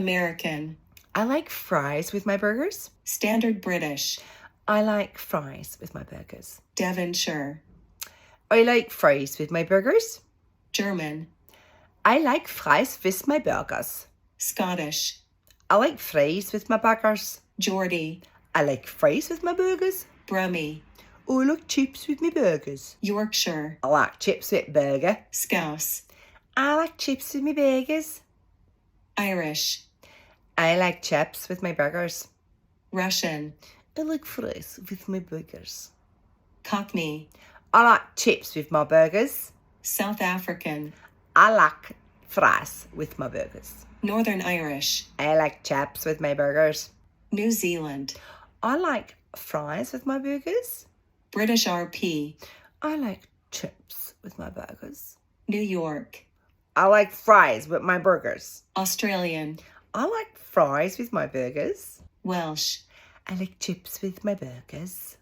American. I like fries with my burgers. Standard British. I like fries with my burgers. Devonshire. I like fries with my burgers. German. I like fries with my burgers. Scottish. I like fries with my burgers. Geordie. I like fries with my burgers. Brummie. Oh, I like chips with my burgers. Yorkshire. I like chips with burger. Scouse. I like chips with my burgers. Irish. I like chips with my burgers. Russian. I like fries with my burgers. Cockney. I like chips with my burgers. South African. I like fries with my burgers. Northern Irish. I like chips with my burgers. New Zealand. I like fries with my burgers. British RP. I like chips with my burgers. New York. I like fries with my burgers. Australian. I like fries with my burgers. Welsh. I like chips with my burgers.